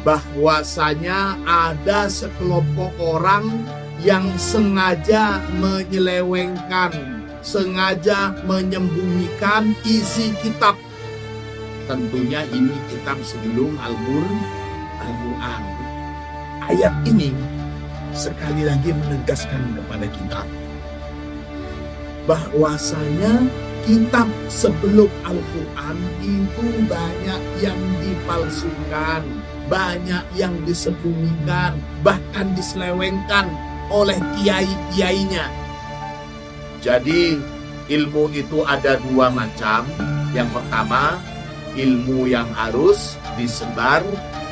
bahwasanya ada sekelompok orang yang sengaja menyelewengkan, sengaja menyembunyikan isi kitab. Tentunya ini kitab sebelum Al-Quran. Ayat ini sekali lagi menegaskan kepada kita bahwasanya kitab sebelum Al-Quran itu banyak yang dipalsukan, banyak yang disembunyikan, bahkan diselewengkan oleh kiai-kiainya. Jadi ilmu itu ada dua macam. Yang pertama, ilmu yang harus disebar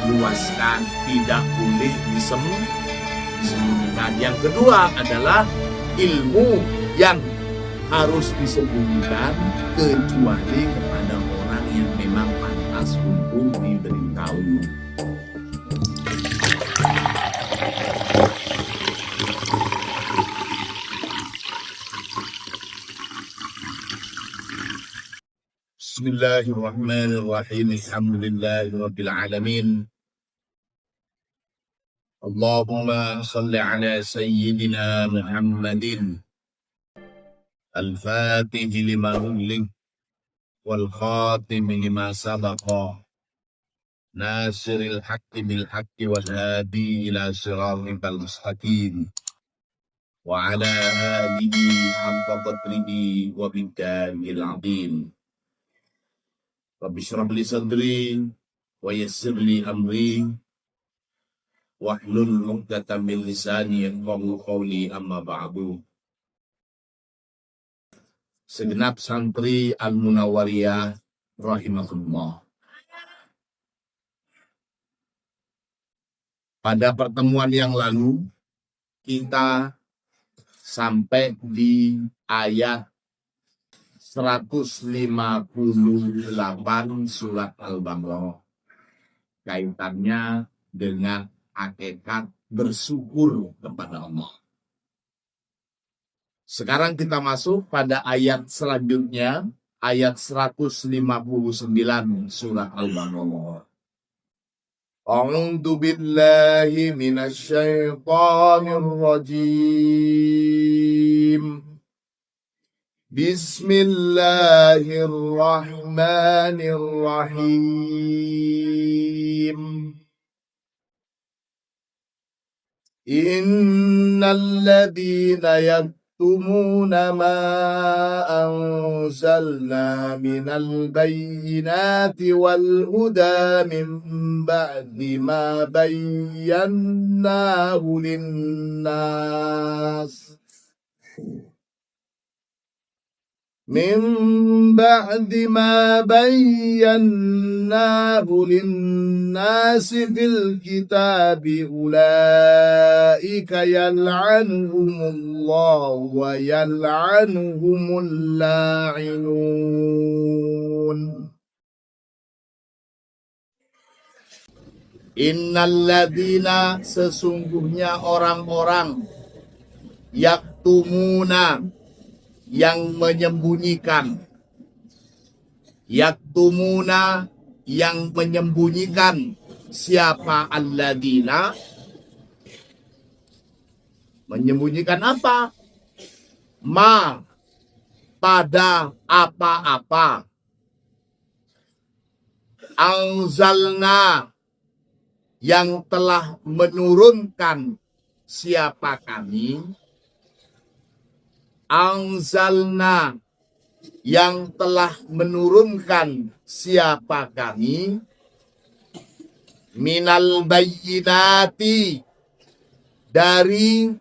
luaskan, tidak boleh disembunyikan. Yang kedua adalah ilmu yang harus disembunyikan kecuali kepada orang yang memang pantas untuk diberitahu. Bismillahirrahmanirrahim. Alhamdulillahirabbil alamin. Allahumma shalli ala sayyidina Muhammadin al-fatih lima ughliq wal khatim lima sabaqa nasiril haqqi bil haqqi wal hadi ila siratal mustaqim wa ala alihi haqqa qadrihi wa biqadril azim. Rabbi shrah li sadri wa yassir li amri wahlul 'uqdatam min lisani yafqahu qawli, amma ba'du. Segenap santri Al-Munawwariyah rahimahullah. Pada pertemuan yang lalu kita sampai di ayat 158 surat Al-Baqarah, kaitannya dengan hakikat bersyukur kepada Allah. Sekarang kita masuk pada ayat selanjutnya, ayat 159 surat Al-Baqarah. A'udzu billahi minasy syaithanir rajim. Bismillahirrahmanirrahim. Innal ladzina yaktumuna ma anzalna minal bayyinati wal huda min ba'di ma bayyanahu lin-nas min ba'di ma bayyanahu lin-nasi fil kitabi ulaika yal'anuhumullahu wa yal'anuhumul la'inun. Innalladzina, sesungguhnya orang-orang, yaktumuna, yang menyembunyikan, yaktumuna, yang menyembunyikan. Siapa alladzina? Menyembunyikan apa? Ma, pada apa-apa. Anzalna, yang telah menurunkan siapa kami. Anzalna, yang telah menurunkan siapa kami. Minal bayyinati, dari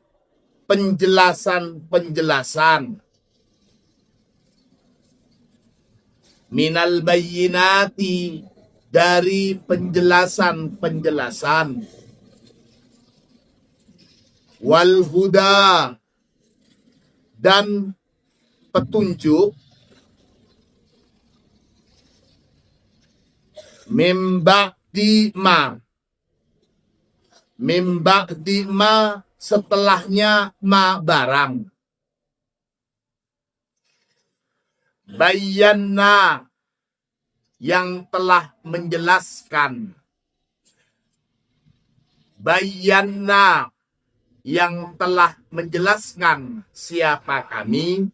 penjelasan-penjelasan. Minal bayyinati, dari penjelasan-penjelasan. Wal huda, dan petunjuk. Mim ba'di ma, setelahnya ma barang. Bayyana, yang telah menjelaskan. bayyana, yang telah menjelaskan siapa kami,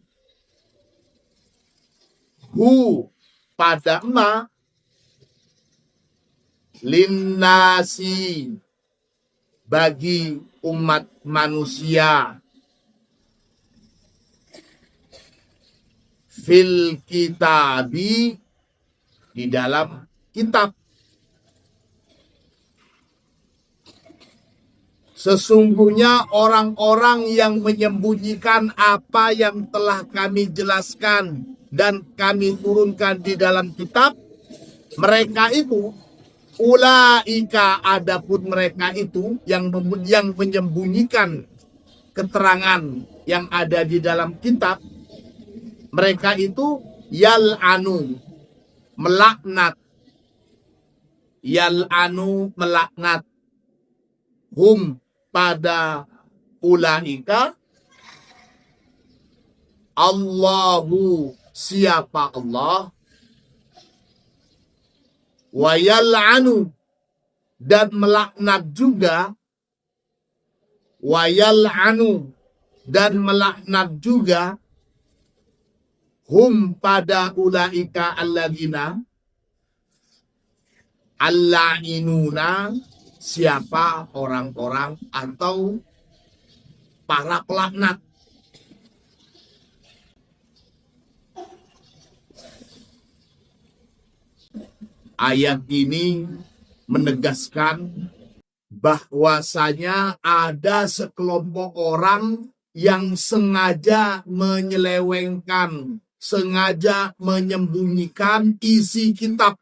hu, pada ma, linnasi, bagi umat manusia, fil kitabi, di dalam kitab. Sesungguhnya orang-orang yang menyembunyikan apa yang telah kami jelaskan dan kami turunkan di dalam kitab, mereka itu, ulaika, adapun mereka itu yang menyembunyikan keterangan yang ada di dalam kitab, mereka itu yal'anu, melaknat, yal'anu, melaknat, hum, pada ulaika, Allahu, siapa Allah, wa yal'anu, dan melaknat juga, wa yal'anu, dan melaknat juga, hum, pada ulaika alladzina, alla'inuna, siapa orang-orang atau para pelaknat. Ayat ini menegaskan bahwasanya ada sekelompok orang yang sengaja menyelewengkan, sengaja menyembunyikan isi kitab.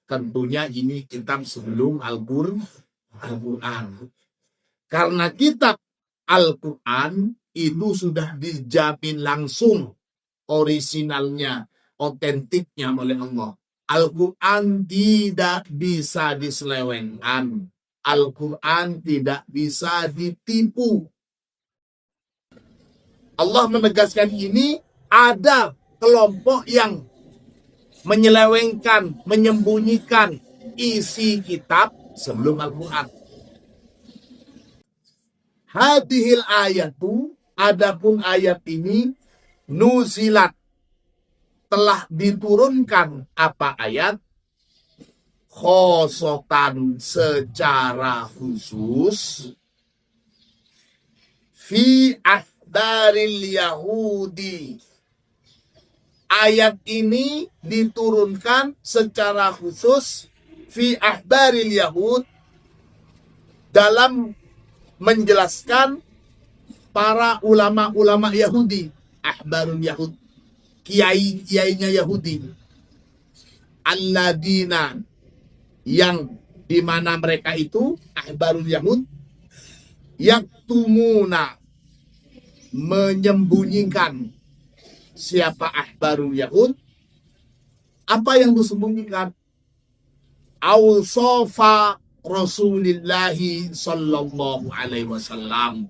Tentunya ini kitab sebelum Al-Quran. Karena kitab Al-Quran itu sudah dijamin langsung orisinalnya, otentiknya oleh Allah. Al-Quran tidak bisa diselewengkan. Al-Quran tidak bisa ditipu. Allah menegaskan ini, ada kelompok yang menyelewengkan, menyembunyikan isi kitab sebelum Al-Quran. Hadihil ayatu, adapun ayat ini, nuzilat, telah diturunkan apa ayat, khosotan, secara khusus, fi ahdaril Yahudi. Ayat ini diturunkan secara khusus fi ahbaril Yahud, dalam menjelaskan para ulama-ulama Yahudi, ahbarul Yahud, kiai-kiainya Yahudi, alladina, yang dimana mereka itu ahbarul Yahud, yaktumuna, menyembunyikan. Siapa ahbarul Yahud? Apa yang disembunyikan? Awsofa Rasulillahi sallallahu alaihi wasallam.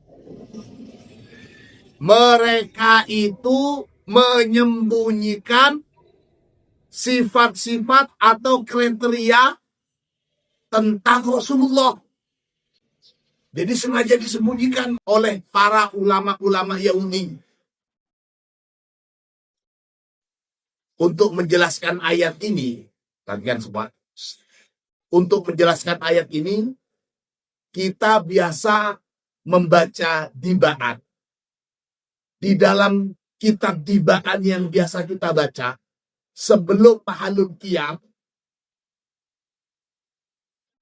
Mereka itu menyembunyikan sifat-sifat atau kriteria tentang Rasulullah. Jadi sengaja disembunyikan oleh para ulama-ulama Yahudi. Untuk menjelaskan ayat ini, kalian semua, untuk menjelaskan ayat ini, kita biasa membaca dibaan. Di dalam kitab dibaan yang biasa kita baca, sebelum Mahalul Qiyam,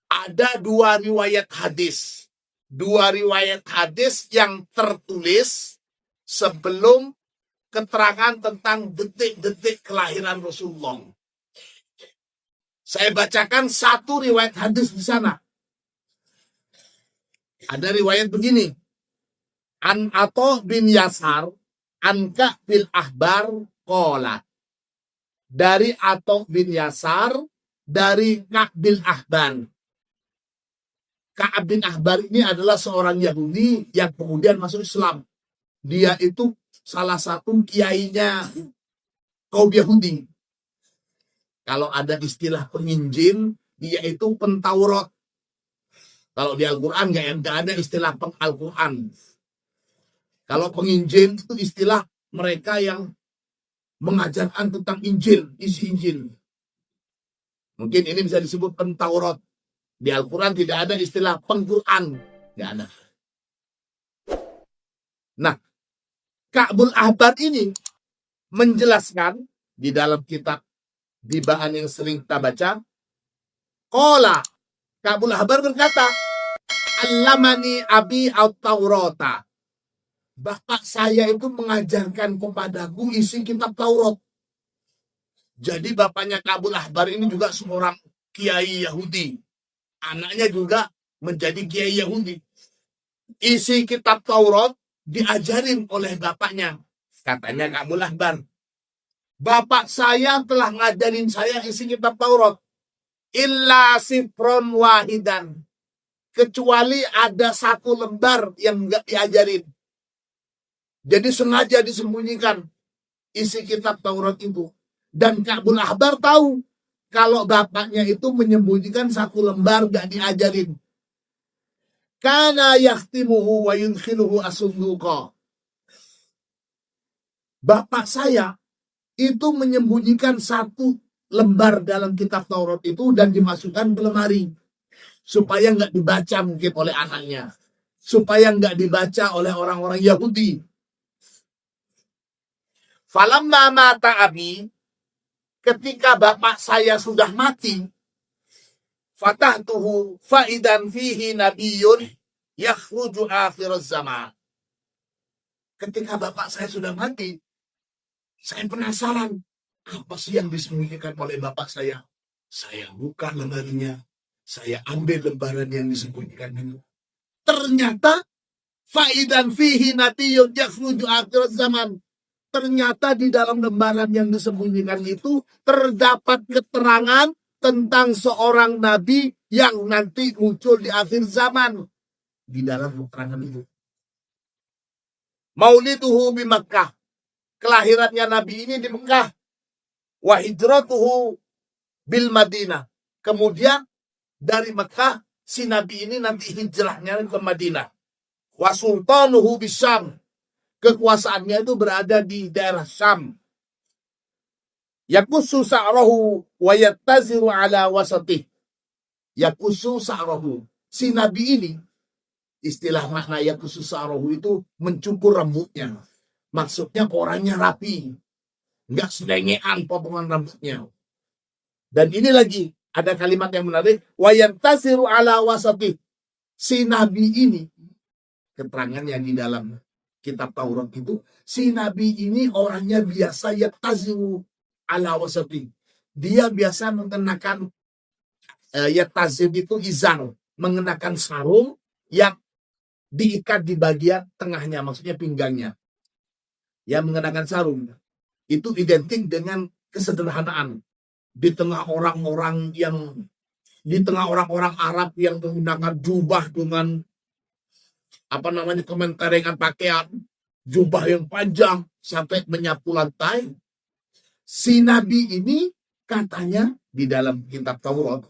ada dua riwayat hadis. Dua riwayat hadis yang tertulis sebelum keterangan tentang detik-detik kelahiran Rasulullah. Saya bacakan satu riwayat hadis di sana. Ada riwayat begini. An Atha bin Yasar, an Ka'bil Ahbar, qala. Dari Atha bin Yasar, dari Ka'bil Ahbar. Ka'ab bin Ahbar ini adalah seorang Yahudi yang kemudian masuk Islam. Dia itu salah satu kiainya kaum Yahudi. Kalau ada istilah penginjil, dia itu pentaurat. Kalau di Al-Quran nggak ada istilah Al-Quran. Kalau penginjil itu istilah mereka yang mengajarkan tentang Injil, isi Injil. Mungkin ini bisa disebut Pentaurat. Di Al-Quran tidak ada istilah Pengquran. Nggak ada. Nah, Ka'bul Ahbar ini menjelaskan di dalam kitab di bahan yang sering kita baca. Qala, Ka'bul Ahbar berkata, Allamani abi at-Taurata. Bapak saya itu mengajarkan kepadaku isi kitab Taurat. Jadi bapaknya Ka'bul Ahbar ini juga seorang kiai Yahudi. Anaknya juga menjadi kiai Yahudi. Isi kitab Taurat diajarin oleh bapaknya. Katanya Ka'bul Ahbar, bapak saya telah ngajarin saya isi kitab Taurat. Illa sifron wahidan. Kecuali ada satu lembar yang enggak diajarin. Jadi sengaja disembunyikan isi kitab Taurat itu. Dan Ka'bul Ahbar tahu kalau bapaknya itu menyembunyikan satu lembar gak diajarin. Kana yakhtimuhu wa yudkhiluhu as-sunduqa. Bapak saya itu menyembunyikan satu lembar dalam kitab Taurat itu dan dimasukkan ke lemari. Supaya nggak dibaca mungkin oleh anaknya. Supaya nggak dibaca oleh orang-orang Yahudi. Falamma mata abi, ketika bapak saya sudah mati, fatahtuhu faidan fihi nabiyyun yakhruju akhir zaman. Ketika bapak saya sudah mati, saya penasaran apa sih yang disembunyikan oleh bapak saya. Saya buka lembarnya, saya ambil lembaran yang disembunyikan itu. Ternyata faidan fihi nabiyyun yakhruju akhir zaman. Ternyata di dalam lembaran yang disembunyikan itu terdapat keterangan tentang seorang nabi yang nanti muncul di akhir zaman. Di dalam keterangan itu. Mauliduhu di Makkah. Kelahirannya nabi ini di Mekah. Wa hijratuhu bil Madinah. Kemudian dari Mekah si nabi ini nanti hijrahnya ke Madinah. Wa sultanuhu bisyam. Kekuasaannya itu berada di daerah Syam. Yakusu sa'rahu wa yattaziru ala wasatih. Yakusu sa'rahu. Si nabi ini, istilah makna yakusu sa'rahu itu mencukur rambutnya. Maksudnya orangnya rapi. Enggak selengean potongan rambutnya. Dan ini lagi, ada kalimat yang menarik. Wa yattaziru ala wasatih. Si nabi ini, keterangan yang di dalam kitab Taurat itu, si nabi ini orangnya biasa yattaziru ala wasati. Dia biasa mengenakan yattazir itu izar, mengenakan sarung yang diikat di bagian tengahnya, maksudnya pinggangnya. Yang mengenakan sarung itu identik dengan kesederhanaan. Di tengah orang-orang Arab yang menggunakan jubah dengan komentaringan pakaian, jubah yang panjang sampai menyapu lantai. Si nabi ini katanya di dalam kitab Taurat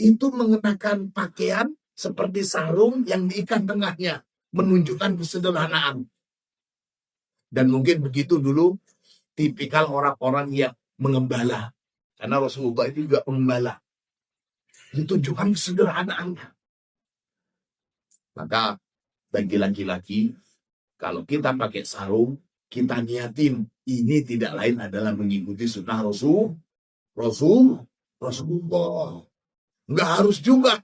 itu mengenakan pakaian seperti sarung yang diikat tengahnya, menunjukkan kesederhanaan. Dan mungkin begitu dulu tipikal orang-orang yang mengembala, karena Rasulullah itu juga pengembala. Ditunjukkan kesederhanaannya. Maka bagi laki-laki, kalau kita pakai sarung, kita niatin ini tidak lain adalah mengikuti sunnah Rasulullah. Enggak harus juga.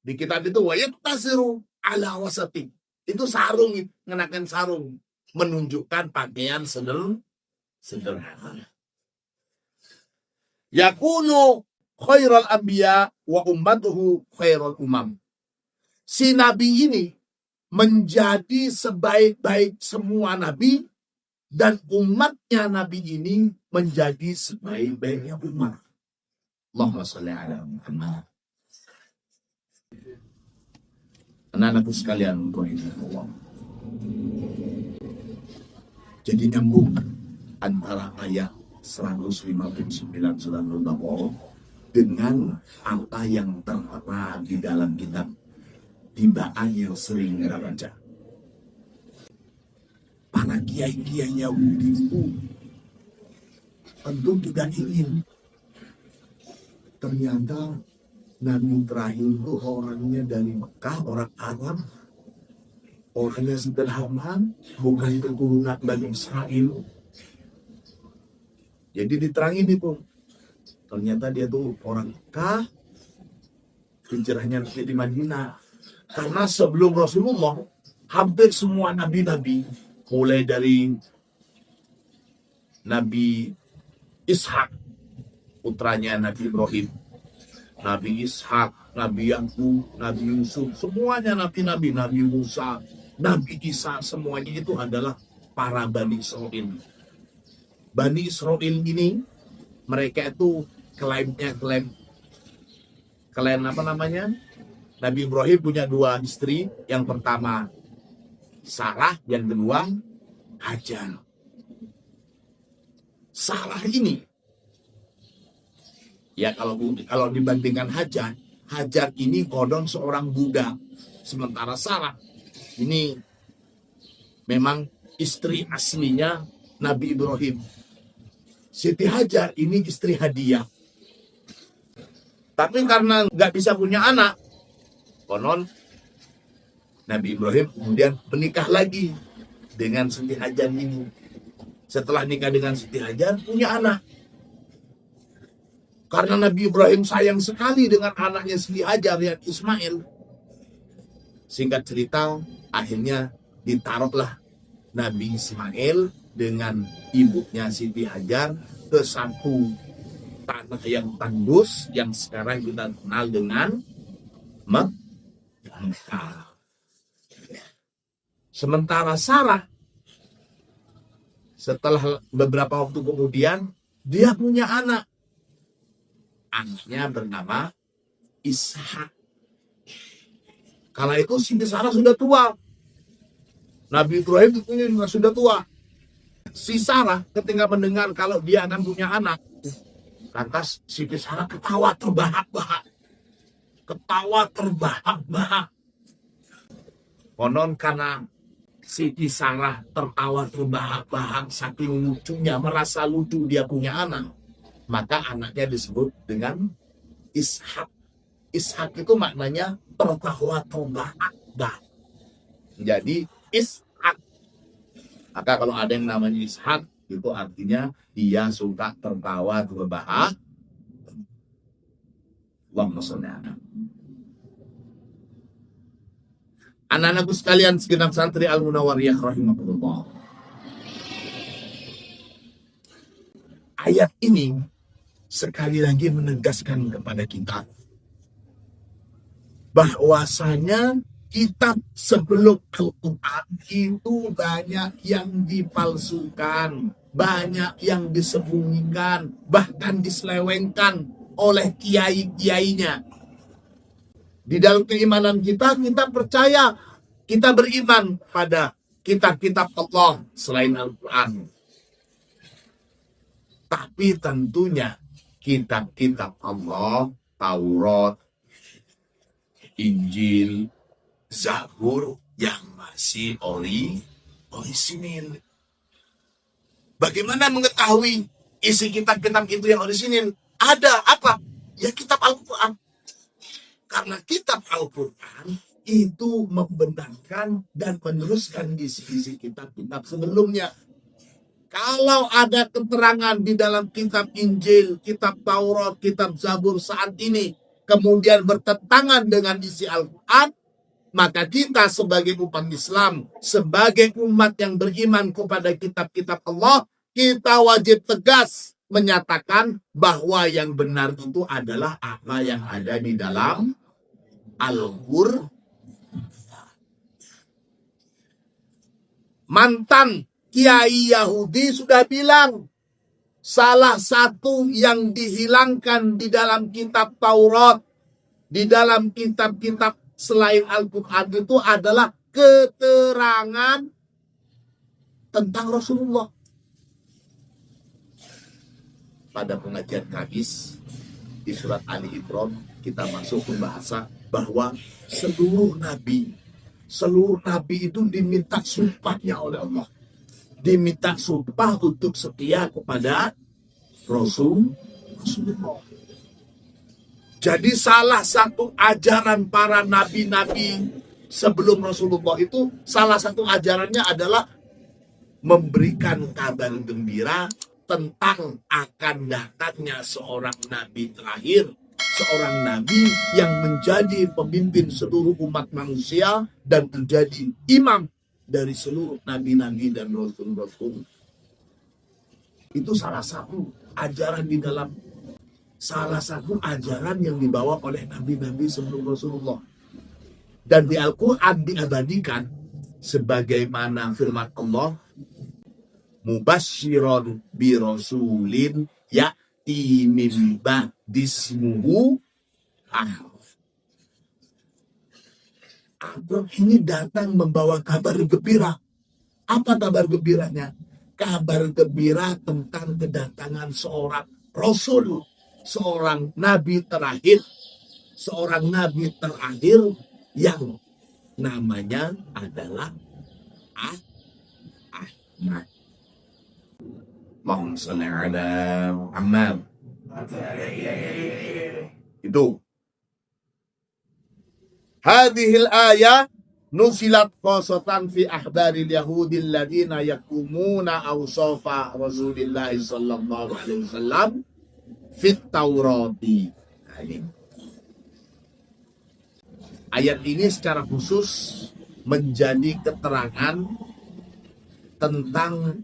Di kitab itu wayat tasiru ala wasati. Itu sarung, mengenakan sarung, menunjukkan pakaian sederhana. Yakunu khairal anbiya wa ummatuhu khairal umam. Si nabi ini menjadi sebaik-baik semua nabi dan umatnya nabi ini menjadi sebaik-baiknya umat. Allahumma shalli ala Muhammad. Anak-anakku sekalian, Allah. Jadi nyambung antara ayat 159 surat Al-Baqarah dengan apa yang tertera di dalam kitab tibaan yang sering kita baca. Para kiai-kiai Yahudi itu tentu tidak ingin ternyata Nabi terakhir itu orangnya dari Mekah, orang Arab, orangnya sederhana, bukan keturunan Bani Israel. Jadi diterangin itu, ternyata dia tuh orang Mekah, hijrahnya di Madinah. Karena sebelum Rasulullah, hampir semua nabi-nabi, mulai dari Nabi Ishak, putranya Nabi Ibrahim, Nabi Ishak, Nabi Yakub, Nabi Yusuf, semuanya nabi-nabi, Nabi Musa, Nabi Isa, semuanya itu adalah para Bani Israel. Bani Israel ini, mereka itu klaim apa namanya? Nabi Ibrahim punya 2 istri, yang pertama Sarah, yang kedua Hajar. Sarah ini, ya kalau dibandingkan Hajar ini kodon seorang budak, sementara Sarah ini memang istri aslinya Nabi Ibrahim. Siti Hajar ini istri hadiah. Tapi karena nggak bisa punya anak, konon Nabi Ibrahim kemudian menikah lagi dengan Siti Hajar ini. Setelah nikah dengan Siti Hajar, punya anak. Karena Nabi Ibrahim sayang sekali dengan anaknya Siti Hajar yang Ismail. Singkat cerita, akhirnya ditaruhlah Nabi Ismail dengan ibunya Siti Hajar ke satu tanah yang tandus yang sekarang kita kenal dengan Mekah. Sementara Sarah, setelah beberapa waktu kemudian, dia punya anak. Anaknya bernama Ishak. Kala itu Siti Sarah sudah tua. Nabi Ibrahim itu juga sudah tua. Si Sarah ketika mendengar kalau dia akan punya anak, lantas Siti Sarah ketawa terbahak-bahak. Konon karena Siti Sarah tertawa terbahak-bahak saking lucunya, merasa lucu dia punya anak, maka anaknya disebut dengan Ishak. Ishak itu maknanya tertawa terbahak-bahak. Jadi Ishak. Maka kalau ada yang namanya Ishak, itu artinya dia suka tertawa terbahak. Allahumma sholli ala. Anak-anakku sekalian, segenap santri Al-Munawwariyah rahimahullah. Ayat ini sekali lagi menegaskan kepada kita bahwasanya kitab sebelum Al-Quran itu banyak yang dipalsukan, banyak yang disembunyikan, bahkan diselewengkan oleh kiai-kiainya. Di dalam keimanan kita percaya, kita beriman pada kitab-kitab Allah selain Al-Quran. Tapi tentunya kitab-kitab Allah, Taurat, Injil, Zabur yang masih orisinil. Bagaimana mengetahui isi kitab-kitab itu yang orisinil? Ada apa? Ya kitab Al-Quran. Karena kitab Al-Quran itu membenarkan dan meneruskan isi-isi kitab-kitab sebelumnya. Kalau ada keterangan di dalam kitab Injil, kitab Taurat, kitab Zabur saat ini, kemudian bertentangan dengan isi Al-Quran, maka kita sebagai umat Islam, sebagai umat yang beriman kepada kitab-kitab Allah, kita wajib tegas menyatakan bahwa yang benar itu adalah apa yang ada di dalam Al-Qur'an. Mantan kiai Yahudi sudah bilang, salah satu yang dihilangkan di dalam kitab Taurat, di dalam kitab-kitab selain Al-Quran itu adalah keterangan tentang Rasulullah. Pada pengajian Kamis di surat Ali Imran kita masuk pembahasan bahwa seluruh nabi itu diminta sumpahnya oleh Allah. Diminta sumpah untuk setia kepada Rasulullah. Jadi salah satu ajaran para nabi-nabi sebelum Rasulullah itu, salah satu ajarannya adalah memberikan kabar gembira tentang akan datangnya seorang nabi terakhir, seorang nabi yang menjadi pemimpin seluruh umat manusia dan menjadi imam dari seluruh nabi-nabi dan rasul-rasul. Itu salah satu ajaran salah satu ajaran yang dibawa oleh nabi-nabi sebelum Rasulullah. Dan di Al-Quran diabadikan sebagaimana firman Allah, mubasysyiron bi rasulin ya'ti min ba'dismuhu Ahmad. Ini datang membawa kabar gembira. Apa kabar gembiranya? Kabar gembira tentang kedatangan seorang rasul, seorang nabi terakhir yang namanya adalah Ahmad. Allahumma shalli ala Muhammad. Itu. Hadhil ayah nusilat khosatan fi ahbaril yahudil ladina yakumuna awsafa Rasulillah sallallahu alaihi wasallam fit Taurati. Ayat ini secara khusus menjadi keterangan tentang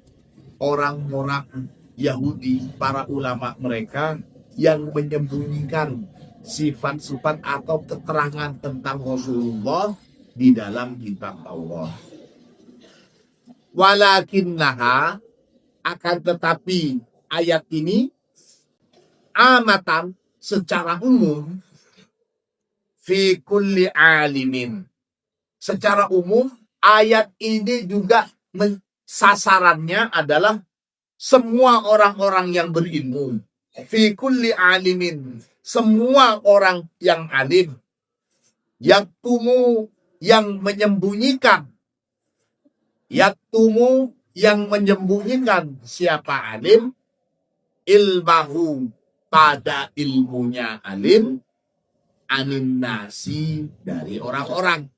orang-orang Yahudi, para ulama mereka yang menyembunyikan sifat-sifat atau keterangan tentang Rasulullah di dalam kitab Allah. Walakinnaha, akan tetapi ayat ini amatan secara umum fi kulli alimin. Secara umum ayat ini juga sasarannya adalah semua orang-orang yang berilmu. Fi kulli alimin, semua orang yang alim. Yaktumu, yang menyembunyikan. Yaktumu, yang menyembunyikan siapa alim. Ilmahu, pada ilmunya alim. Anin nasi, dari orang-orang.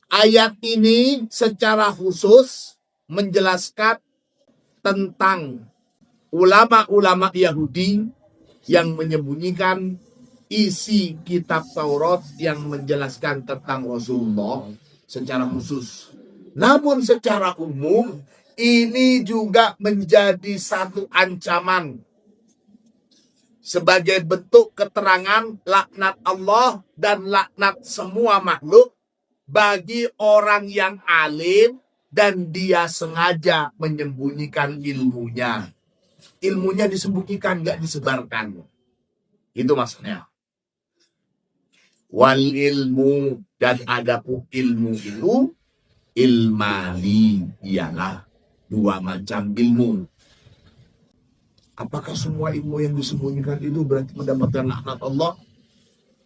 Ayat ini secara khusus menjelaskan tentang ulama-ulama Yahudi yang menyembunyikan isi kitab Taurat yang menjelaskan tentang Rasulullah secara khusus. Namun secara umum ini juga menjadi satu ancaman sebagai bentuk keterangan laknat Allah dan laknat semua makhluk bagi orang yang alim dan dia sengaja menyembunyikan ilmunya. Ilmunya disembunyikan, nggak disebarkan. Itu maksudnya. Wal ilmu, dan adapun ilmu itu ilmani, ialah dua macam ilmu. Apakah semua ilmu yang disembunyikan itu berarti mendapatkan laknat Allah?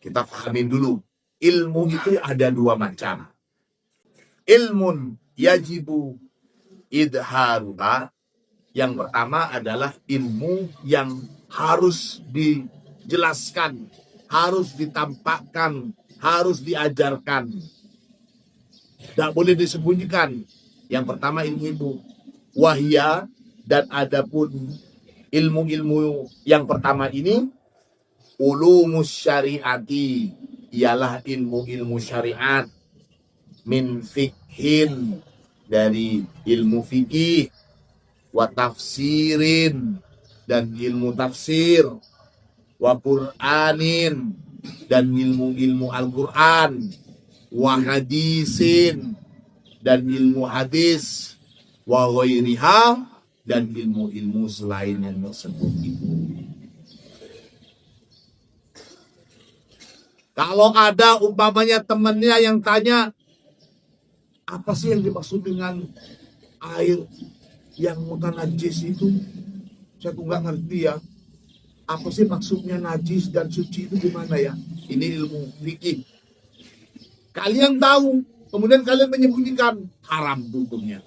Kita pahamin dulu. Ilmu itu ada dua macam. Ilmun yajibu idharuha. Yang pertama adalah ilmu yang harus dijelaskan, harus ditampakkan, harus diajarkan. Tidak boleh disembunyikan. Yang pertama ilmu itu. Wahya, dan adapun ilmu-ilmu yang pertama ini ulumus syariati, ialah ilmu-ilmu syariat, min fikhin, dari ilmu fikih, wa tafsirin, dan ilmu tafsir, wa qur'anin, dan ilmu-ilmu Al-Quran, wa hadisin, dan ilmu hadis, wa ghairiha, dan ilmu-ilmu selain yang tersebut itu. Kalau ada umpamanya temannya yang tanya, apa sih yang dimaksud dengan air yang mutanajis itu? Saya tuh nggak ngerti ya. Apa sih maksudnya najis dan suci itu gimana ya? Ini ilmu fikih. Kalian tahu, kemudian kalian menyembunyikan, haram hukumnya.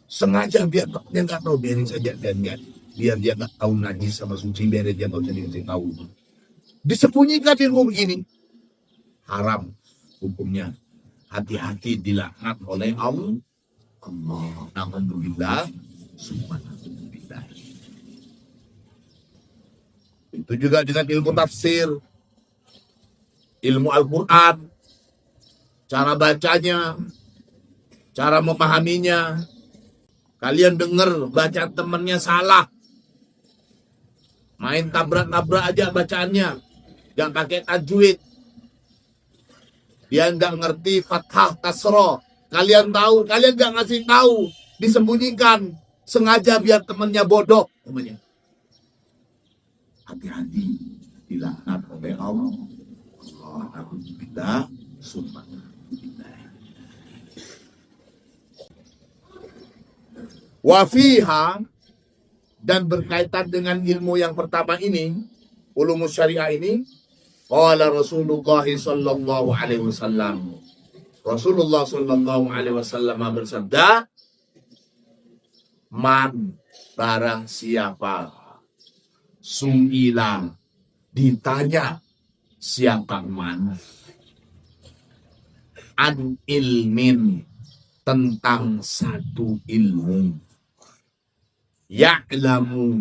Sengaja biar dia nggak tahu, biarin saja biar dia nggak tahu najis sama suci, biar dia nggak usah dikasih tahu. Disembunyikan ilmu begini, haram hukumnya. Hati-hati dilaknat oleh Allah. Alhamdulillah, subhanallah. Itu juga dengan ilmu tafsir, ilmu Al-Quran, cara bacanya, cara memahaminya. Kalian dengar baca temennya salah, main tabrak-tabrak aja bacaannya, gak pakai tajwid, dia nggak ngerti fathah kasroh. Kalian tahu, kalian nggak ngasih tahu, disembunyikan sengaja biar temennya bodoh. Hati-hati dilaknat oleh Allah. Alhamdulillah, subhanallah. Wafiha, dan berkaitan dengan ilmu yang pertama ini, ulumus syariah ini, qala Rasulullah sallallahu alaihi wasallam. Rasulullah sallallahu alaihi wasallam bersabda, man, barang siapa su'ila, ditanya siapa man, an ilmin, tentang satu ilmu, ya'lamu,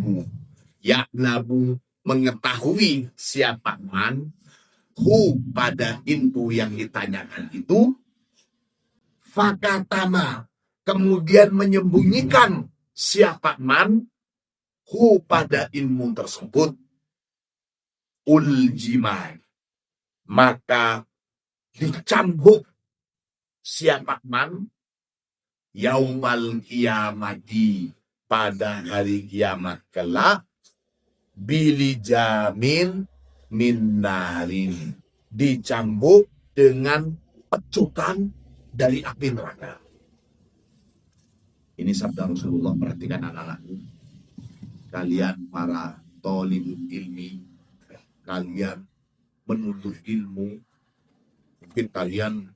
mengetahui siapa man, hu, pada ilmu yang ditanyakan itu, fakatama, kemudian menyembunyikan siapa man, hu, pada ilmu tersebut, uljima, maka dicambuk siapa man, yaumal kiamati, pada hari kiamat kelak, bilijamin min narin, dicambuk dengan pecutan dari api neraka. Ini sabda Rasulullah. Perhatikan anak-anak, kalian para thalibul ilmi, kalian menuntut ilmu, mungkin kalian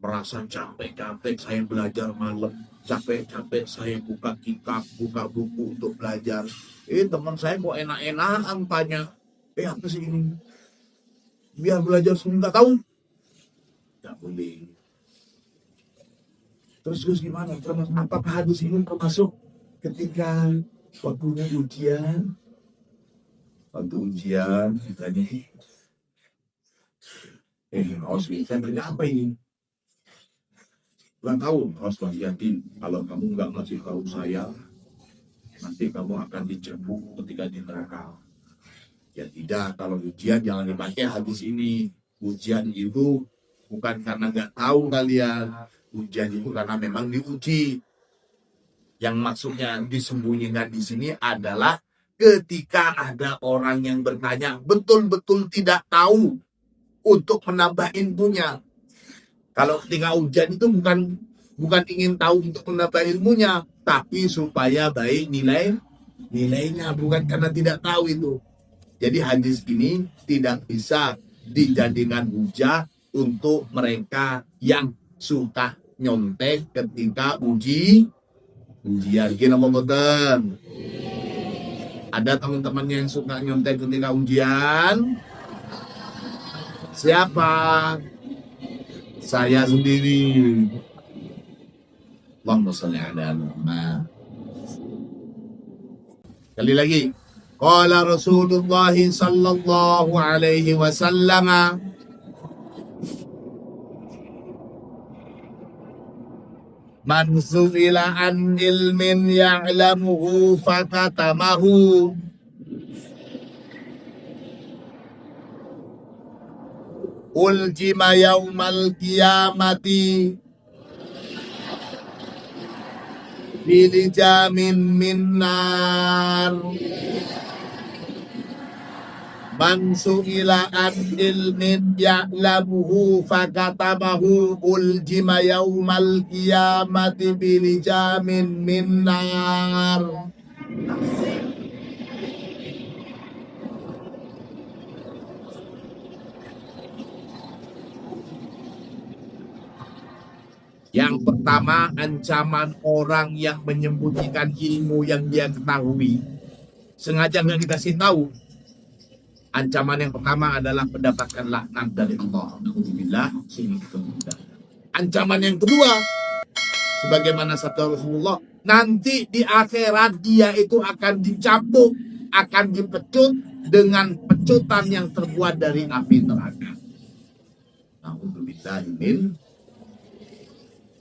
merasa capek-capek saya belajar malam, capek-capek saya buka kitab, buka buku untuk belajar. Teman saya kok enak-enakan tanya, apa sih ini? Biar belajar semua nggak tahu? Nggak boleh. Terus gimana? Apakah hadis ini termasuk ketika waktunya ujian? Waktu ujian ditanya, saya bertanya apa ini? Gak tahu, harus hati-hati. Kalau kamu nggak ngasih tahu saya, nanti kamu akan dicambuk ketika di neraka. Ya tidak, kalau ujian jangan dipakai hadis ini. Ujian itu bukan karena nggak tahu kalian, ujian itu karena memang diuji. Yang maksudnya disembunyikan di sini adalah ketika ada orang yang bertanya betul-betul tidak tahu untuk menambah ilmunya. Kalau ketika ujian itu bukan ingin tahu untuk menambah ilmunya, tapi supaya baik nilainya, bukan karena tidak tahu itu. Jadi hadis ini tidak bisa dijadikan hujah untuk mereka yang suka nyontek ketika ujian. Gini betul. Ada teman-teman yang suka nyontek ketika ujian? Siapa? Saya sendiri. Allahumma shalli ala Muhammad. Kali lagi. Qala Rasulullah sallallahu alaihi wasallam, man su'ila an ilmin ya'lamuhu fakatamahu, uljima yaumal qiyamati bilijamin min nar, Man su'ila an ilmin ya'lamuhu fakatabahu uljima yaumal qiyamati bilijamin min nar. Yang pertama, ancaman orang yang menyembunyikan ilmu yang dia ketahui, sengaja nggak dikasih tahu. Ancaman yang pertama adalah mendapatkan laknat dari Allah. Alhamdulillah. Ancaman yang kedua, sebagaimana sabda Rasulullah, nanti di akhirat dia itu akan dicambuk, akan dipecut dengan pecutan yang terbuat dari api neraka. Alhamdulillah.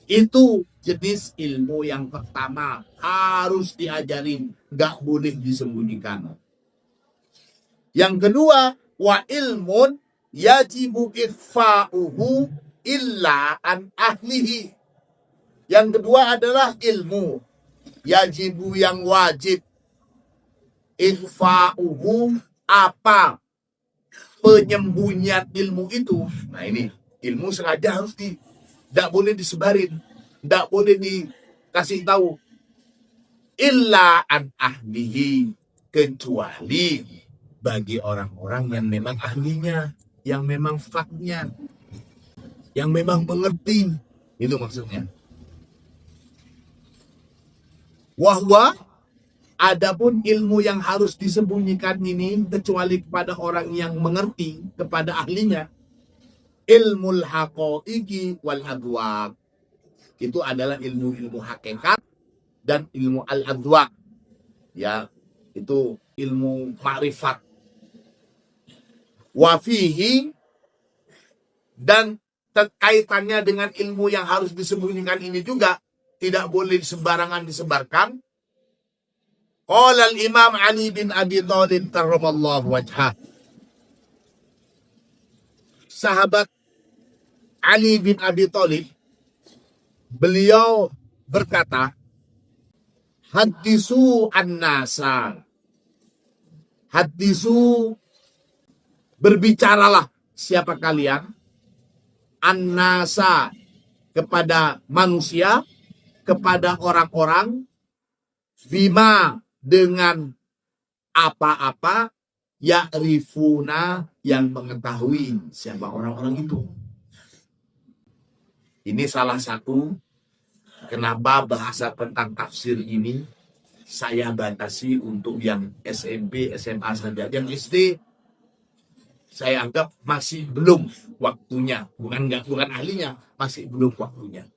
Itu jenis ilmu yang pertama, harus diajarin, nggak boleh disembunyikan. Yang kedua, wa ilmun yajibu ikhfa'uhu illa an ahlihi. Yang kedua adalah ilmu yajibu, yang wajib, ikhfa'uhu, apa penyembunyian ilmu itu. Nah ini ilmu sengaja harus tidak boleh disebarin, tidak boleh dikasih tahu. Illa an ahlihi, kecuali bagi orang-orang yang memang ahlinya, yang memang faknya, yang memang mengerti. Itu maksudnya. Wahwa, adapun ilmu yang harus disembunyikan ini kecuali kepada orang yang mengerti, kepada ahlinya, ilmul haqaiqi wal adwaq. Itu adalah ilmu-ilmu hakikat dan ilmu al-adwaq. Ya, itu ilmu makrifat. Wafihi, dan kaitannya dengan ilmu yang harus disembunyikan ini juga tidak boleh sembarangan disebarkan. Qala al-Imam Ali bin Abi Thalib karramallahu wajhah. Sahabat Ali bin Abi Thalib, beliau berkata, hadisu an-nasa. Hadisu, berbicaralah siapa kalian, an-nasa, kepada manusia, kepada orang-orang, bima, dengan apa-apa, ya'rifuna, yang mengetahui siapa orang-orang itu. Ini salah satu kenapa bahasa tentang tafsir ini saya batasi untuk yang SMP, SMA saja. Yang SD saya anggap masih belum waktunya, bukan ahlinya, masih belum waktunya.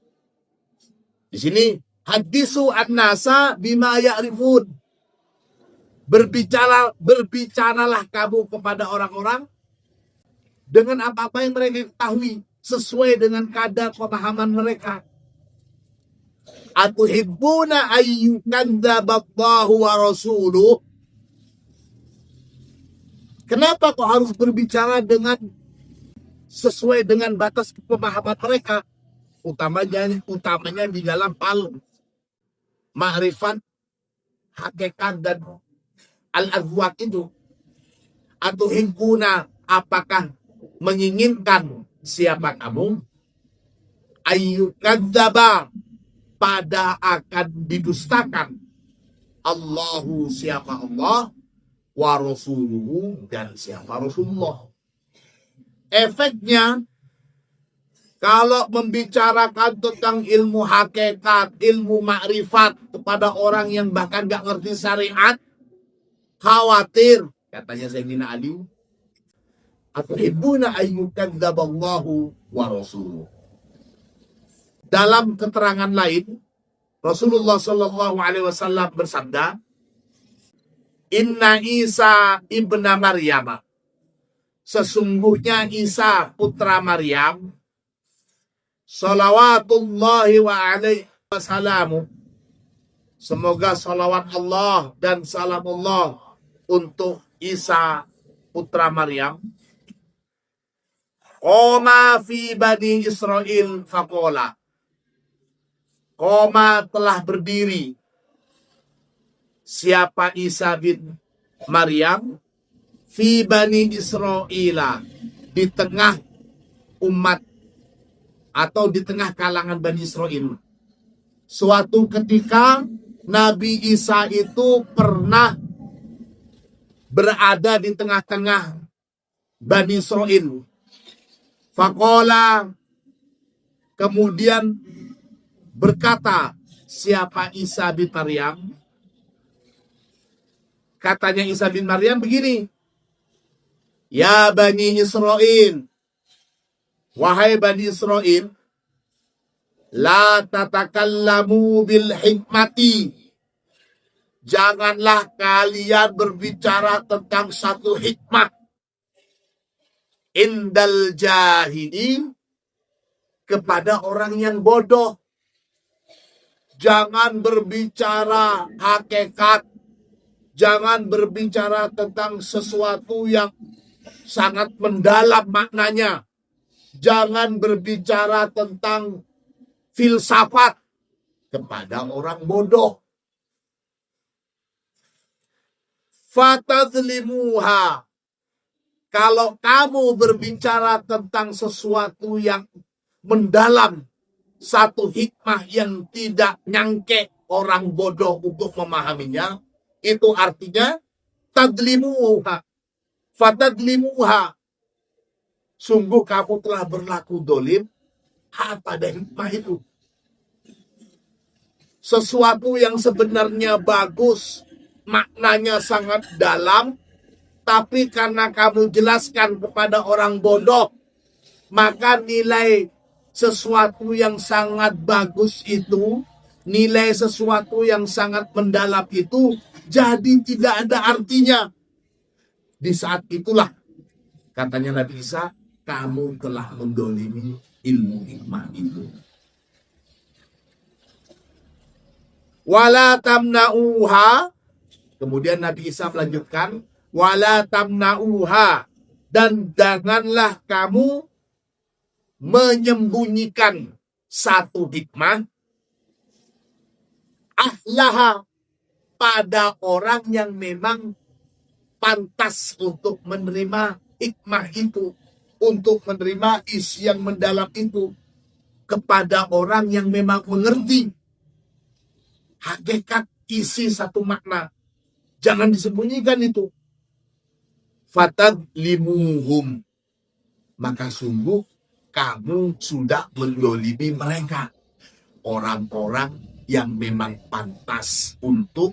Di sini hadisu an-nasa bima ya'rifun. Berbicaralah kamu kepada orang-orang dengan apa-apa yang mereka ketahui, sesuai dengan kadar pemahaman mereka. Atuhibbuna ayyukandaballahu wa rasuluh. Kenapa kok harus berbicara dengan sesuai dengan batas pemahaman mereka? Utamanya di dalam ma'rifat, hakikat, dan al-adwaq itu. Atuhibbuna, apakah menginginkan siapa kamu? Ayyukadzaba, pada akan didustakan. Allahu, siapa Allah, wa rasuluhu, dan siapa Rasulullah. Efeknya, kalau membicarakan tentang ilmu hakikat, ilmu makrifat kepada orang yang bahkan gak ngerti syariat, khawatir, katanya Sayyidina Ali, atuhibbuna ayyukadzaballahu wa rasuluhu. Dalam keterangan lain, Rasulullah Shallallahu Alaihi Wasallam bersabda, Inna Isa ibna Maryam, sesungguhnya Isa putra Maryam, salawatullahi wa alaihi wasallamu, semoga salawat Allah dan salam Allah untuk Isa putra Maryam, qoma fi bani Israel faqala, qoma, telah berdiri siapa Isa bin Maryam, fi Bani Israila, di tengah umat atau di tengah kalangan Bani Israel. Suatu ketika Nabi Isa itu pernah berada di tengah-tengah Bani Israel. Faqala, kemudian berkata, siapa Isa bin Maryam? Katanya Isa bin Maryam begini, ya Bani Israel, wahai Bani Israel, la tatakallamu bil hikmati, janganlah kalian berbicara tentang satu hikmah indal jahili, kepada orang yang bodoh. Jangan berbicara hakikat, jangan berbicara tentang sesuatu yang sangat mendalam maknanya. Jangan berbicara tentang filsafat kepada orang bodoh. Fatadlimuha, kalau kamu berbicara tentang sesuatu yang mendalam, satu hikmah yang tidak nyangke orang bodoh untuk memahaminya, itu artinya tadlimuha, fatadlimuha, sungguh kamu telah berlaku dolim pada hikmah itu. Sesuatu yang sebenarnya bagus, maknanya sangat dalam, tapi karena kamu jelaskan kepada orang bodoh, maka nilai sesuatu yang sangat bagus itu, nilai sesuatu yang sangat mendalam itu, jadi tidak ada artinya. Di saat itulah, katanya Nabi Isa, kamu telah mendolimi ilmu hikmah itu. Wala tamna'uha, kemudian Nabi Isa melanjutkan, wala tamna'uha, dan janganlah kamu menyembunyikan satu hikmah ahlaha, pada orang yang memang pantas untuk menerima hikmah itu, untuk menerima isi yang mendalam itu, kepada orang yang memang mengerti hakikat isi satu makna. Jangan disembunyikan itu. Fatadlimuhum, maka sungguh kamu sudah mendolimi mereka, orang-orang yang memang pantas untuk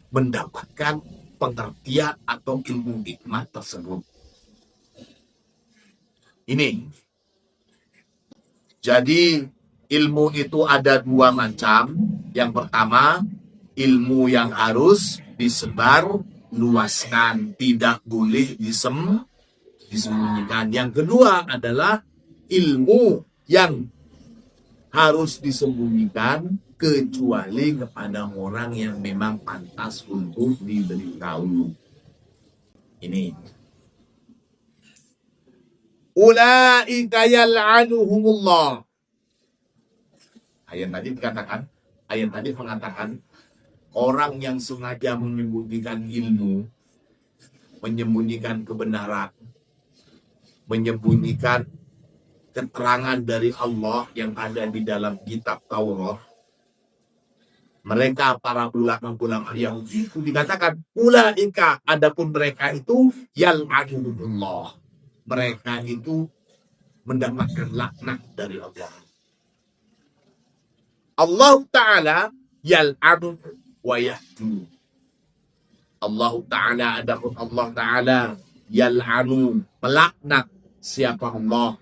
mendapatkan pengertian atau ilmu hikmah tersebut. Ini. Jadi ilmu itu ada dua macam. Yang pertama, ilmu yang harus disebar luaskan, tidak boleh disembunyikan. Yang kedua adalah ilmu yang harus disembunyikan kecuali kepada orang yang memang pantas untuk diberitahu. Ini. Ulaika yal'anuhumullah. Ayat tadi mengatakan orang yang sengaja menyembunyikan ilmu, menyembunyikan kebenaran, menyembunyikan keterangan dari Allah yang ada di dalam kitab Taurat. Mereka para ulama Yahudi itu dikatakan ulaika, adapun mereka itu yal'anuhumullah. Mereka itu mendapatkan laknat dari Allah. Allah Ta'ala yal'anu wa yahdu. Allah Ta'ala, adapun Allah Ta'ala yal'anu, melaknat siapa Allah,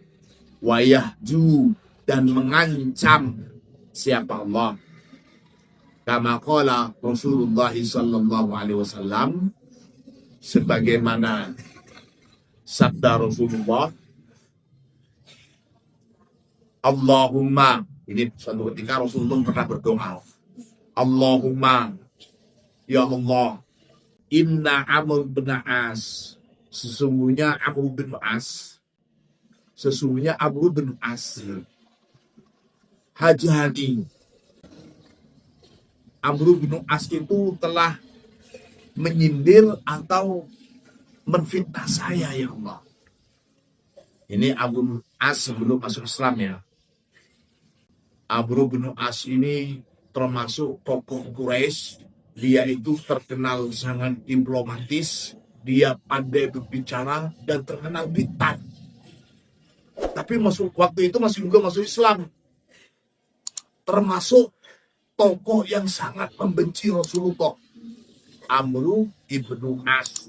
wa yahdu, dan mengancam siapa Allah. Kama qala Rasulullah sallallahu alaihi wasallam, sebagaimana sabda Rasulullah, Allahumma, ini suatu ketika Rasulullah pernah berdoa, Allahumma, ya Allah, inna Amr bin As, sesungguhnya Amr bin As, hajati. Amr bin As itu telah menyindir atau menfitnah saya ya Allah. Ini Amr bin As sebelum masuk Islam ya. Amr bin As ini termasuk tokoh Quraisy. Dia itu terkenal sangat diplomatis, dia pandai berbicara dan terkenal pintar. Tapi waktu itu masih juga masuk Islam. Termasuk tokoh yang sangat membenci Rasulullah, Amr ibnu As.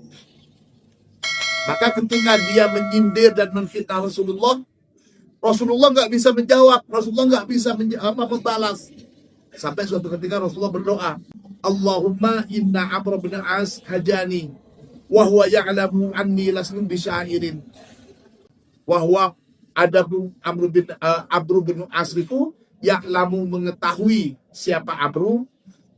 Maka ketika dia menyindir dan menfitnah Rasulullah nggak bisa menjawab, Rasulullah nggak bisa membalas. Sampai suatu ketika Rasulullah berdoa, Allahumma inna Amr bin As hajani, wa huwa ya'lamu anni lastu bisyairin. Wa huwa adapun Amr bin As itu ya'lamu mengetahui siapa Amr,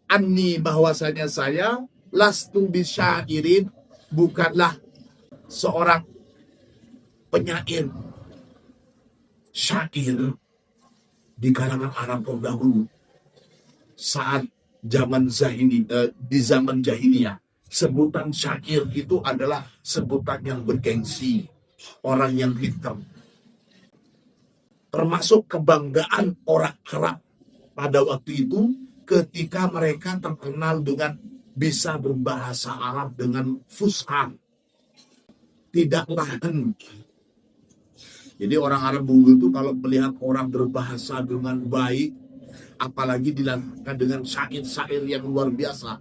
anni bahwasanya saya lastu bisyairin bukanlah seorang penyair. Syair di kalangan Arab terdahulu saat di zaman jahiliyah, sebutan syair itu adalah sebutan yang bergengsi, orang yang pintar. Termasuk kebanggaan orang Arab pada waktu itu ketika mereka terkenal dengan bisa berbahasa Arab dengan fusha, tidak tahan. Jadi orang Arab dulu itu kalau melihat orang berbahasa dengan baik, apalagi dilakukan dengan syair-syair yang luar biasa,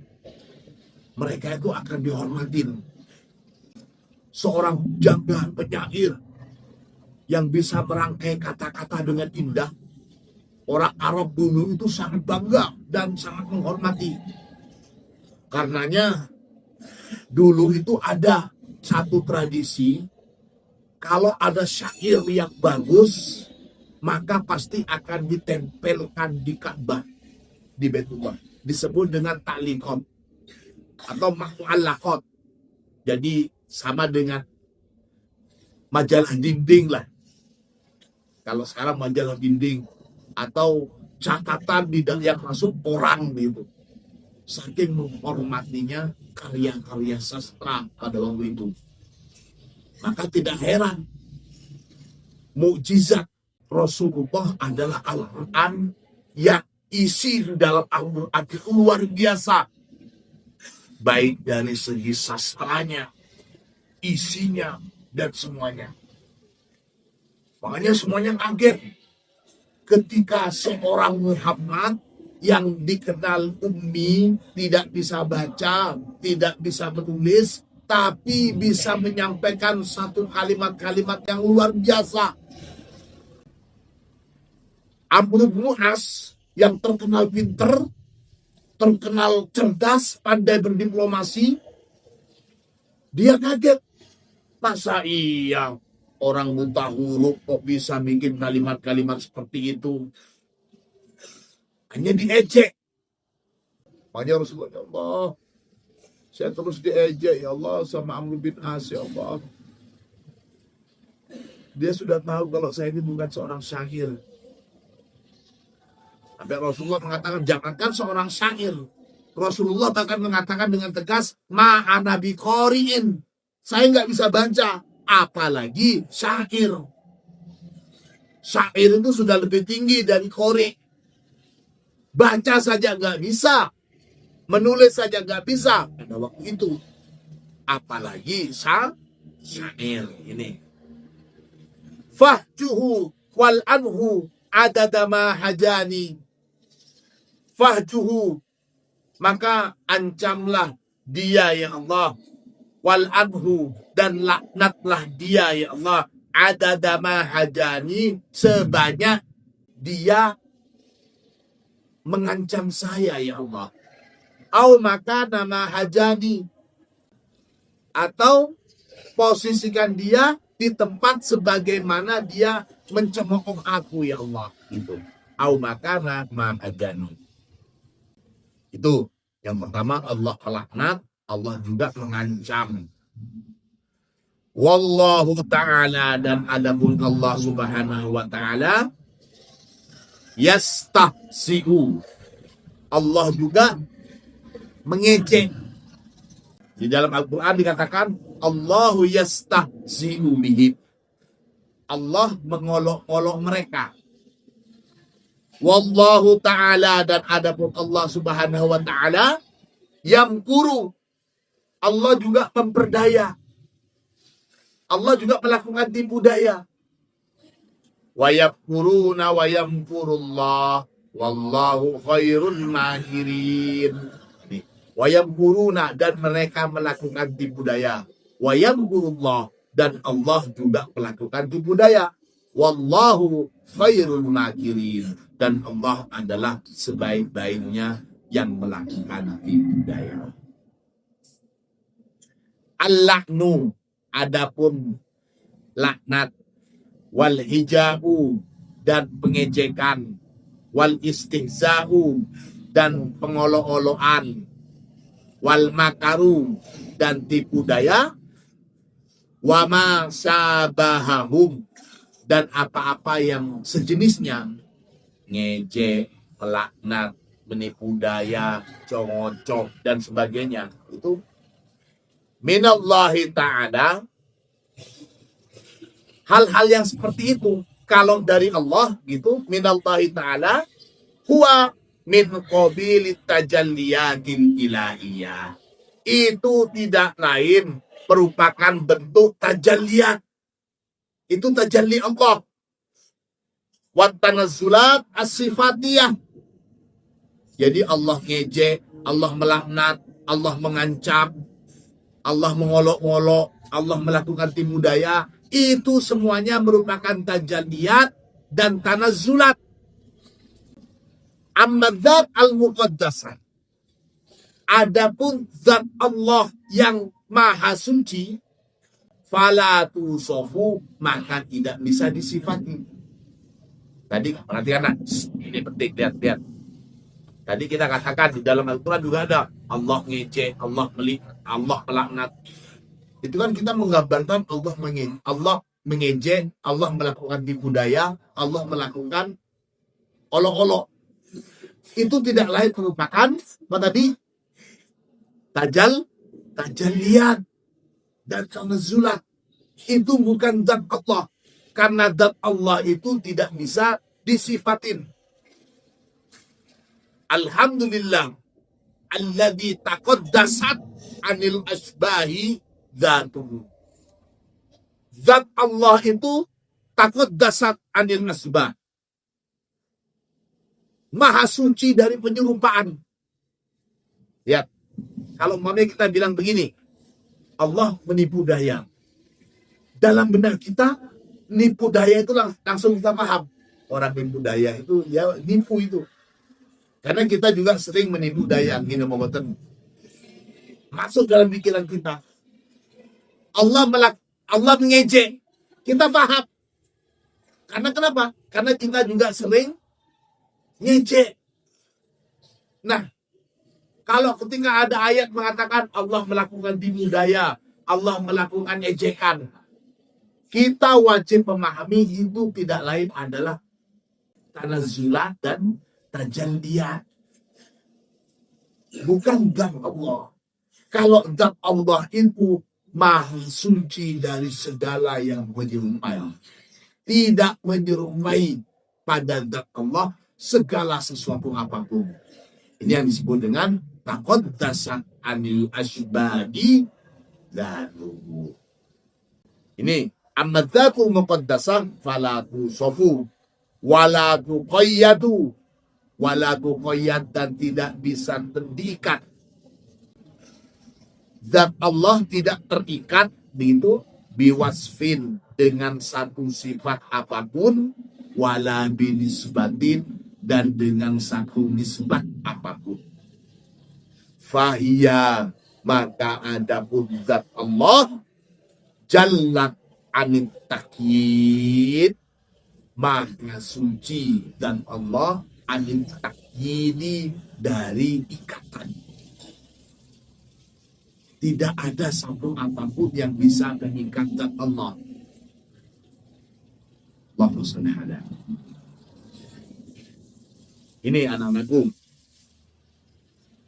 mereka itu akan dihormatin. Seorang jaga penyair yang bisa merangkai kata-kata dengan indah, orang Arab dulu itu sangat bangga dan sangat menghormati. Karenanya dulu itu ada satu tradisi, kalau ada syair yang bagus, maka pasti akan ditempelkan di Ka'bah, di Baitullah. Disebut dengan ta'liqat atau mu'allaqat. Jadi sama dengan majalah dinding lah. Kalau sekarang majalah dinding atau catatan di yang masuk orang gitu. Saking menghormatinya karya-karya sastra pada waktu itu. Maka tidak heran mukjizat Rasulullah adalah Al-Quran yang isi dalam Al-Quran itu luar biasa. Baik dari segi sastranya, isinya, dan semuanya. Makanya semuanya kaget ketika seorang Muhammad yang dikenal ummi, tidak bisa baca, tidak bisa menulis, tapi bisa menyampaikan satu kalimat-kalimat yang luar biasa. Amr bin As yang terkenal pinter, terkenal cerdas, pandai berdiplomasi, dia kaget. Masa iya orang buta huruf kok bisa bikin kalimat-kalimat seperti itu? Hanya diejek. Makanya Rasulullah, ya Allah, saya terus diejek ya Allah sama Amr bin As, ya Allah. Dia sudah tahu kalau saya ini bukan seorang syair. Sampai Rasulullah mengatakan, jangankan seorang syair, Rasulullah bahkan mengatakan dengan tegas, ma'ana biqori'in, saya nggak bisa baca, apalagi syair. Syair itu sudah lebih tinggi dari qori. Baca saja nggak bisa, menulis saja nggak bisa pada waktu itu, apalagi syair ini. Fahjuhu wal anhu adada ma hajani. Fahjuhu, maka ancamlah dia ya Allah, wal anhu, dan laknatlah dia ya Allah, adada ma hajani, sebanyak dia mengancam saya ya Allah. Au maka nama hajani, atau posisikan dia di tempat sebagaimana dia mencemooh aku ya Allah. Itu au maka nama hajani. Itu yang pertama, Allah laknat, Allah juga mengancam. Wallahu ta'ala, dan adapun Allah subhanahu wa ta'ala, yastahsi'u, Allah juga mengejek. Di dalam Al-Quran dikatakan Allahu yastahzi'u bihim. Allah mengolok-olok mereka. Wallahu ta'ala, dan adapun Allah subhanahu wa ta'ala, yamkuru, Allah juga memperdaya. Allah juga melakukan tipu daya. Wa yamkuruna wa yamkurullah wallahu khairul makirin. Wa yamkuruna, dan mereka melakukan tipu daya. Wa yamkurullah, dan Allah juga melakukan tipu daya. Wallahu khairul makirin, dan Allah adalah sebaik-baiknya yang melakukan tipu daya. Al-la'nu, adapun laknat, wal hijabu, dan pengejekan, wal istihza'u, dan pengolok-olokan, wal makaru, dan tipu daya, wa ma syabahahum, dan apa-apa yang sejenisnya, ngejek, melaknat, menipu daya, congocok, dan sebagainya. Itu minallahi ta'ala. Hal-hal yang seperti itu, kalau dari Allah gitu, minallahi ta'ala, huwa min qabilit tajalliyatil ilahiyah. Itu tidak lain merupakan bentuk tajalliyat. Itu tajalli Allah. Wa tanazzulat as-sifatiyah. Jadi Allah ngejek, Allah melaknat, Allah mengancam, Allah mengolok-olok, Allah melakukan tipu daya. Itu semuanya merupakan tajalliyat dan tanazzulat. Amma dzat al-muqaddasah. Adapun zat Allah yang maha suci, fala tusofu, maka tidak bisa disifati. Tadi perhatikan, ini penting, lihat. Tadi kita katakan di dalam Al-Quran juga ada Allah ngejek, Allah melaknat. Itu kan kita menggambarkan Allah mengejek, Allah melakukan tipu daya, Allah melakukan olok-olok. Itu tidak lain merupakan apa tadi? Tajalliyat dan tanazzulat. Itu bukan zat Allah, karena zat Allah itu tidak bisa disifatin. Alhamdulillah alladzi taqaddasat anil asbahi dzatuhu. Zat Allah itu taqaddasat anil asbah, maha suci dari penyerupaan. Ya, kalau kita bilang begini, Allah menipu daya. Dalam benak kita, nipu daya itu langsung kita paham. Orang nipu daya itu, ya nipu itu. Karena kita juga sering menipu daya. Masuk dalam pikiran kita. Allah mengejek. Kita paham. Karena kenapa? Karena kita juga sering ngejek. Nah, kalau ketika ada ayat mengatakan Allah melakukan tipu daya, Allah melakukan ejekan, kita wajib memahami itu tidak lain adalah tanazzulat dan tajalliyat. Bukan zat Allah. Kalau zat Allah itu maha suci dari segala yang menyerupai. Tidak menyerupai pada zat Allah segala sesuatu apapun. Ini yang disebut dengan taqaddasa anil asbahi dzatuhu. Ini ammadzatul muqaddasah fala tusofu wala tuqayyadu, wala tuqayyad, dan tidak bisa terikat. Zat Allah tidak terikat begitu biwasfin, dengan satu sifat apapun, wala binisbatin, dan dengan satu nisbat apapun. Fahiyya, maka adapun zat Allah, jallat anit takyid, maha suci, dan Allah anit takyidi, dari ikatan. Tidak ada satu apapun yang bisa mengikat zat Allah. Allahumma shalli ala. Ini anak-anakku.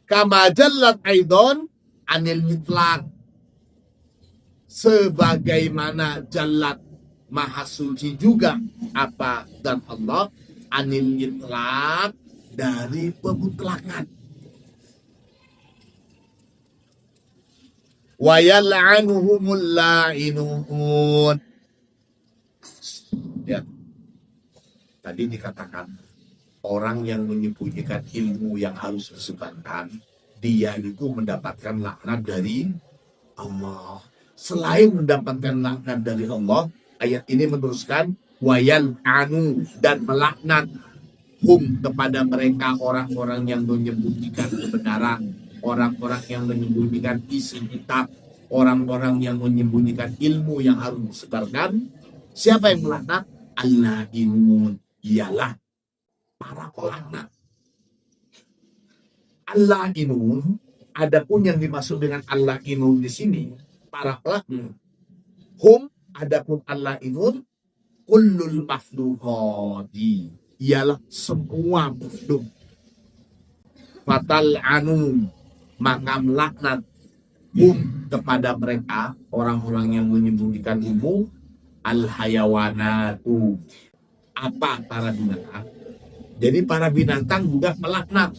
Kama jallat aidon anil mutlaq. sebagaimana Jallat Maha Suci juga apa dan Allah anil itlaq dari pemutlakan. Wa yal'anuhumul la'inun. Ya. Tadi dikatakan orang yang menyembunyikan ilmu yang harus disebarkan, dia itu mendapatkan laknat dari Allah. Selain mendapatkan laknat dari Allah, ayat ini meneruskan wayal anu dan melaknat kepada mereka orang-orang yang menyembunyikan kebenaran, orang-orang yang menyembunyikan isi kitab, orang-orang yang menyembunyikan ilmu yang harus disebarkan. Siapa yang melaknat? Al-La'inun, ialah para pelaknat. Al-La'inun, adapun yang dimaksud dengan Al-La'inun di sini, para pelaknat. Adapun Al-La'inun, kullul mafduhodi, ialah semua makhluk. Fatal anu, maka melaknat kepada mereka orang-orang yang menyembunyikan ilmu, al-hayawanatu, apa para binatang. Jadi para binatang juga melaknat.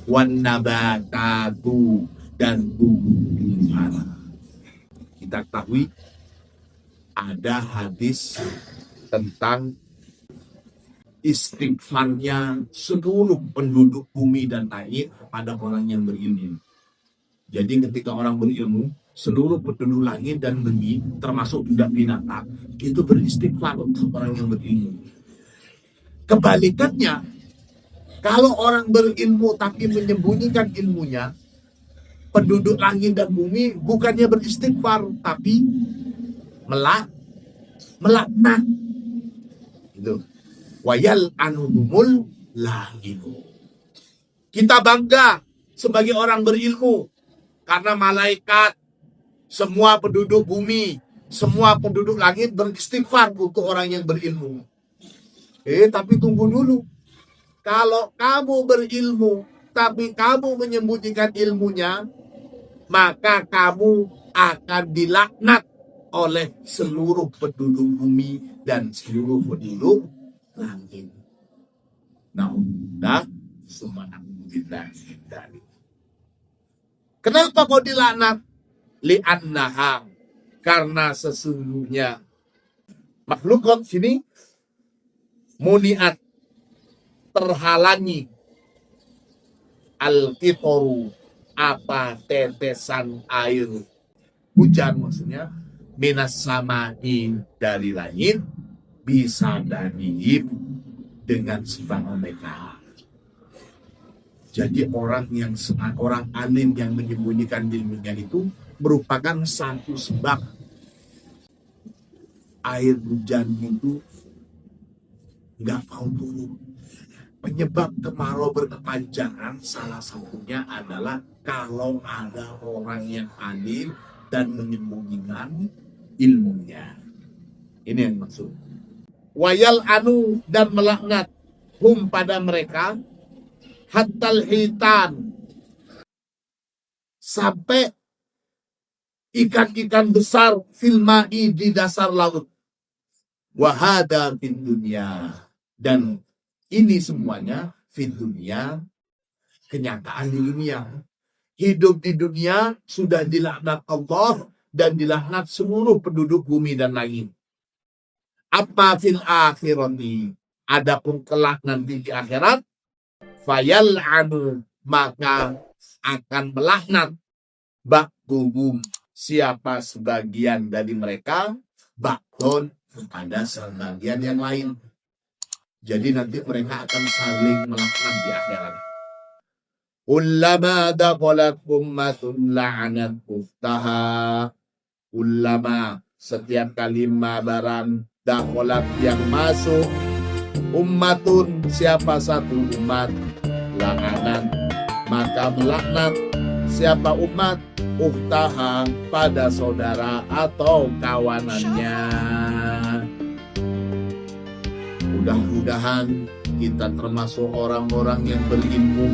Wan nabatatu, dan tumbuh-tumbuhan. Kita ketahui ada hadis tentang istighfarnya seluruh penduduk bumi dan langit pada orang yang berilmu. Jadi ketika orang berilmu, seluruh penduduk langit dan bumi, termasuk juga binatang, itu beristighfar untuk orang yang berilmu. Kebalikannya, kalau orang berilmu tapi menyembunyikan ilmunya, penduduk langit dan bumi bukannya beristighfar, tapi melaknat. Itu. Wayal anuhumul la'inu. Kita bangga sebagai orang berilmu karena malaikat, semua penduduk bumi, semua penduduk langit beristighfar untuk orang yang berilmu. Tapi tunggu dulu. Kalau kamu berilmu tapi kamu menyembunyikan ilmunya, maka kamu akan dilaknat oleh seluruh penduduk bumi dan seluruh penduduk langit. Nah, kenapa kau dilaknat? Li'annaha, karena sesungguhnya makhluk sini muniat, terhalangi, al-qitoru, apa tetesan air hujan, maksudnya minas samai, dari langit, bisa danihim, dengan sifat mereka. Jadi orang alim yang menyembunyikan ilmunya itu merupakan satu sebab air hujan itu nggak mau turun. Penyebab kemarau berkepanjangan salah satunya adalah kalau ada orang yang alim dan menyembunyikan ilmunya. Ini yang maksud. Wayal anu, dan melaknat pada mereka, hattal hitan, sampai ikan-ikan besar filmai di dasar laut. Wahada fid dunia, dan ini semuanya fid dunia, kenyataan di dunia. Hidup di dunia sudah dilaknat Allah dan dilaknat seluruh penduduk bumi dan langit. Apa fil akhirati, adapun kelak nanti di akhirat, fayal anu, maka akan melaknat ba'duhum, siapa sebagian dari mereka, ba'dun, kepada sebagian yang lain. Jadi nanti mereka akan saling melaknat di akhirat. Ullama dakhalat ummatun la'anat ukhtaha. Ullama, setiap kalimat barang, dakhalat yang masuk, ummatun, siapa satu umat, la'anat, maka melaknat siapa umat, ukhtaha, pada saudara atau kawanannya. Mudah-mudahan kita termasuk orang-orang yang berilmu.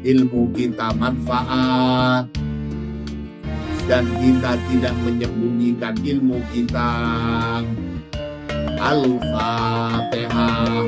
Ilmu kita manfaat, dan kita tidak menyembunyikan ilmu kita. Al-Fatihah.